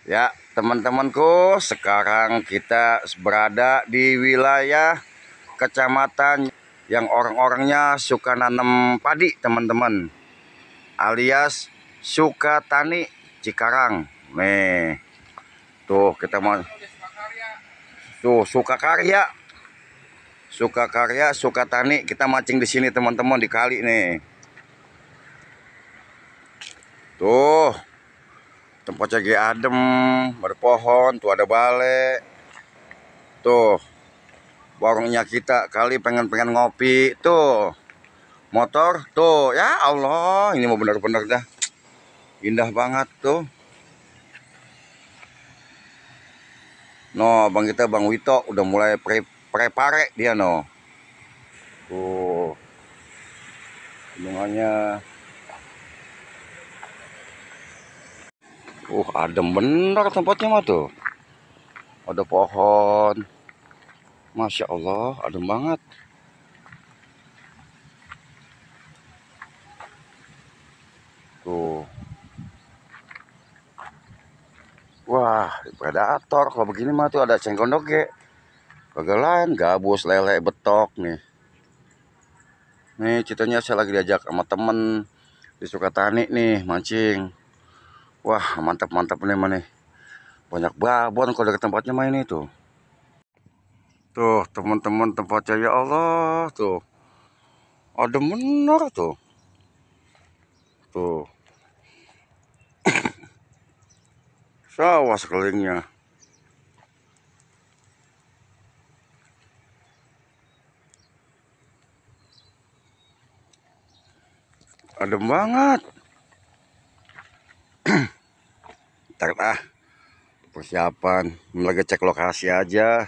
Ya, teman-temanku, sekarang kita berada di wilayah kecamatan yang orang-orangnya suka nanam padi, teman-teman. Alias suka tani Cikarang. Nih, tuh kita mau tuh suka karya, suka tani. Kita mancing di sini, teman-teman, di kali nih. Tuh, tempatnya lagi adem, berpohon, tuh ada bale. Tuh, warungnya kita kali pengen ngopi. Tuh, motor. Tuh, ya Allah, ini mau bener-bener dah. Indah banget tuh. No, bang kita Bang Wito udah mulai prepare dia no. Tuh, gunungannya. Adem bener tempatnya mah tuh. Ada pohon. Masya Allah, adem banget. Tuh. Wah, predator. Kalau begini mah tuh ada cengkondoge. Kagak lain, gabus, lele, betok nih. Nih ceritanya saya lagi diajak sama temen di Sukatani nih mancing. Wah, mantap-mantap nih mana. Banyak babon kalau dari tempatnya main itu. Tuh, teman-teman tempatnya ya Allah tuh. Ada bener tuh. Tuh. Sawah sekelilingnya. Adem banget. Ntar persiapan. Lagi cek lokasi aja.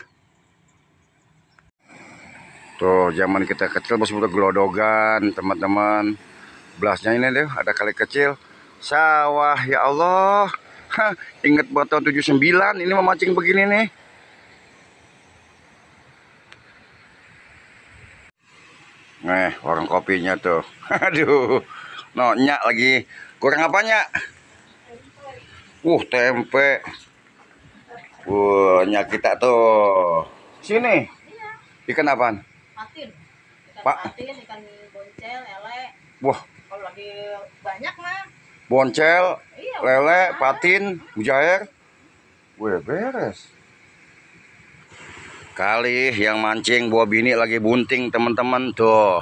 Tuh, zaman kita kecil masih udah gelodogan, teman-teman. Belasnya ini deh, ada kali kecil. Sawah, ya Allah. Hah, inget buat tahun 79, ini memancing begini nih. Warung kopinya tuh. Aduh, no, nyak lagi. Kurang apanya? Tempe. Nyak kita tuh. Sini. Ikan apaan? Patin. Pak. Patin, ikan boncel, lele. Wah. Kalau lagi banyak mah. Boncel, iya, lele, patin, mujair. Beres. Kali yang mancing buah bini lagi bunting, teman-teman tuh.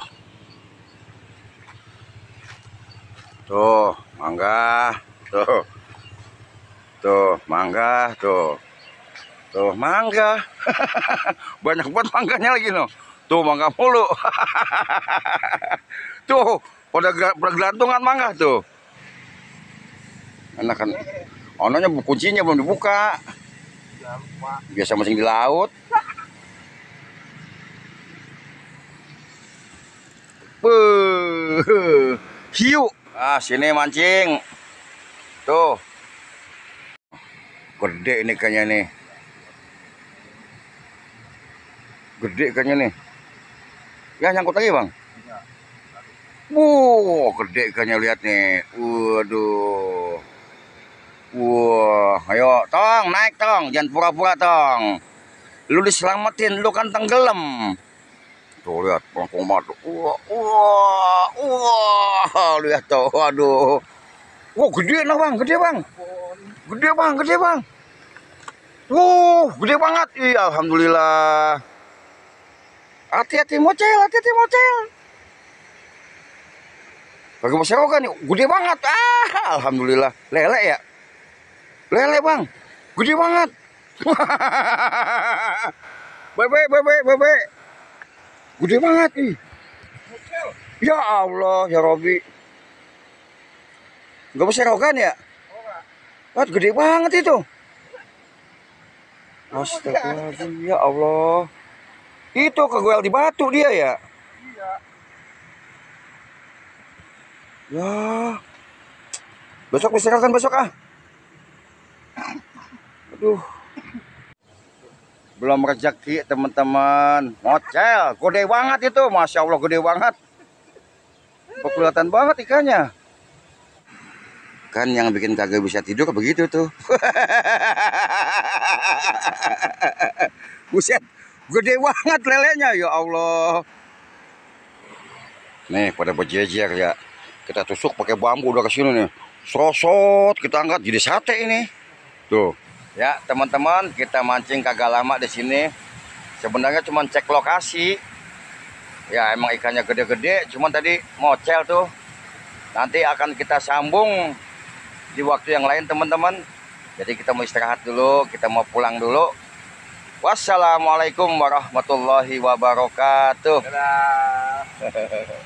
Tuh, mangga. Tuh. Tuh, mangga tuh. Tuh, mangga. Banyak banget mangganya lagi no. Tuh, mangga mulu. Tuh, pada bergelantungan mangga tuh. Enak kan. Ononya kuncinya belum dibuka. Biasa mancing di laut. Hiu. Sini mancing. Tuh. Gede ini kayaknya nih. Gede kayaknya nih. Ya, nyangkut lagi, Bang. Gede kayaknya, lihat nih. Waduh. Wah, ayo tong, naik tong, jangan pura-pura tong. Lu diselamatin, lu kan tenggelam. Tuh lihat, bangkong madu. Lihat tuh, waduh. Gede nah bang, gede bang. Gede bang. Gede banget. Iya, alhamdulillah. Hati-hati mocel. Bagi masyarakat nih, gede banget. Alhamdulillah. Lele ya? Lele bang, gede banget. Bebe. Gede banget nih. Ya Allah, ya Robi. Gak bisa rogan ya? Wah, gede banget itu. Astagfirullahaladzim, ya Allah. Itu kegoel di batu dia ya? Iya. Ya. Besok bisa kan besok Aduh. Belum rezeki teman-teman. Mocel, gede banget itu. Masya Allah, gede banget. Kelihatan banget ikannya. Kan yang bikin kagak bisa tidur begitu tuh. Buset, gede banget lelenya ya Allah. Nih pada berjejer ya. Kita tusuk pakai bambu udah kesini nih. Sosot kita angkat jadi sate ini. Tuh. Ya teman-teman, kita mancing kagak lama di sini. Sebenarnya cuma cek lokasi. Ya emang ikannya gede-gede, cuman tadi mocel tuh. Nanti akan kita sambung di waktu yang lain teman-teman. Jadi kita mau istirahat dulu, kita mau pulang dulu. Wassalamualaikum warahmatullahi wabarakatuh. Dadah.